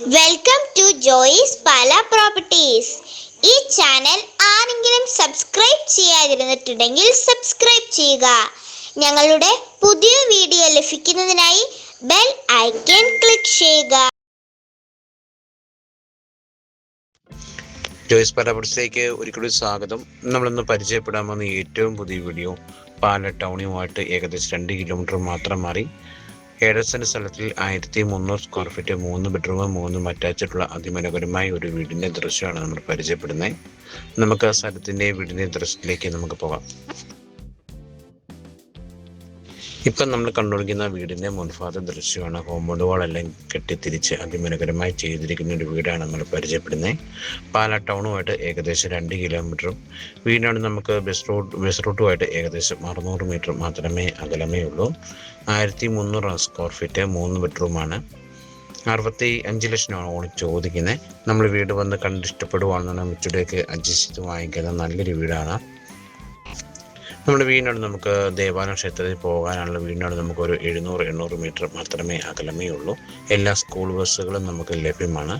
Welcome to Joys Pala properties. ഈ channel ആരെങ്കിലും subscribe ചെയ്യാതിരുന്നിട്ടുണ്ടെങ്കിൽ സബ്സ്ക്രൈബ് ചെയ്യുക. ഞങ്ങളുടെ പുതിയ വീഡിയോ ലഭിക്കുന്നതിനായി ബെൽ ഐക്കൺ ക്ലിക്ക് ചെയ്യുക. ജോയിസ് പാല പ്രോപ്പർട്ടീസിലേക്ക് ഒരിക്കലും സ്വാഗതം. നമ്മളിന്ന് പരിചയപ്പെടാൻ പോകുന്ന ഏറ്റവും പുതിയ വീഡിയോ പാല ടൗണുമായിട്ട് ഏകദേശം 2 കിലോമീറ്റർ മാത്രം മാറി 7 സെന്റ് സ്ഥലത്തിൽ 1300 സ്ക്വയർ ഫീറ്റ് 3 ബെഡ്റൂം 3 അറ്റാച്ചിട്ടുള്ള അതിമനോഹരമായ ഒരു വീടിൻ്റെ ദൃശ്യമാണ് നമ്മൾ പരിചയപ്പെടുന്നത്. നമുക്ക് സ്ഥലത്തിൻ്റെ വീടിൻ്റെ ദൃശ്യത്തിലേക്ക് നമുക്ക് പോകാം. ഇപ്പം നമ്മൾ കണ്ടുപിടിക്കുന്ന വീടിൻ്റെ മുൻഭാഗത്തെ ദൃശ്യമാണ്. കോമ്പൗണ്ട് വാളെല്ലാം കെട്ടിത്തിരിച്ച് അതിമനോഹരമായി ചെയ്തിരിക്കുന്ന ഒരു വീടാണ് നമ്മൾ പരിചയപ്പെടുന്നത്. പാല ടൗണുമായിട്ട് ഏകദേശം 2 കിലോമീറ്ററും വീടിനാണ് നമുക്ക് ബസ് റൂട്ടുമായിട്ട് ഏകദേശം 600 മീറ്റർ മാത്രമേ അകലമേ ഉള്ളൂ. 1300 സ്ക്വയർ ഫീറ്റ് 3 ബെഡ്റൂമാണ്. 65 ലക്ഷമാണ് ഓണി ചോദിക്കുന്നത്. നമ്മൾ വീട് വന്ന് കണ്ടിഷ്ടപ്പെടുവാണെന്നാണ് മിച്ചൂടെയൊക്കെ അഡ്ജസ്റ്റ് ചെയ്ത് വാങ്ങിക്കുന്ന നല്ലൊരു വീടാണ്. നമ്മുടെ വീടിനോട് നമുക്ക് ദേവാലയ ക്ഷേത്രത്തിൽ പോകാനുള്ള വീടിനോട് നമുക്കൊരു 700-800 മീറ്റർ മാത്രമേ അകലമേ ഉള്ളൂ. എല്ലാ സ്കൂൾ ബസ്സുകളും നമുക്ക് ലഭ്യമാണ്.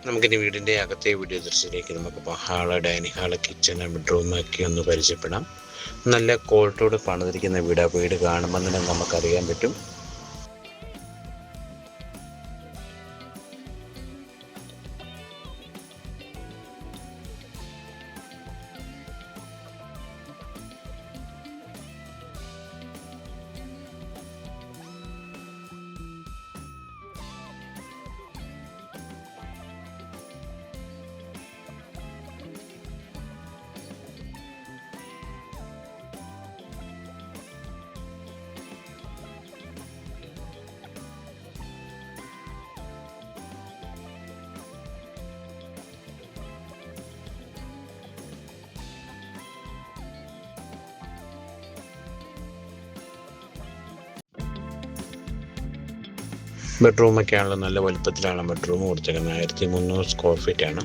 നമുക്കിനി വീടിൻ്റെ അകത്തെ വീഡിയോ ദൃശ്യത്തിലേക്ക് നമുക്ക് hall, dining hall, kitchen, bedroom ഒക്കെ ഒന്ന് പരിചയപ്പെടാം. നല്ല ക്വാളിറ്റിയോട് പണിതിരിക്കുന്ന വീടാണ്. വീട് കാണുമ്പോൾ തന്നെ നമുക്കറിയാൻ പറ്റും. ബെഡ്റൂമൊക്കെ ആണല്ലോ നല്ല വലുപ്പത്തിലാണ് ബെഡ്റൂം കൊടുത്തേക്കുന്നത്. 1300 സ്ക്വയർ ഫീറ്റ് ആണ്.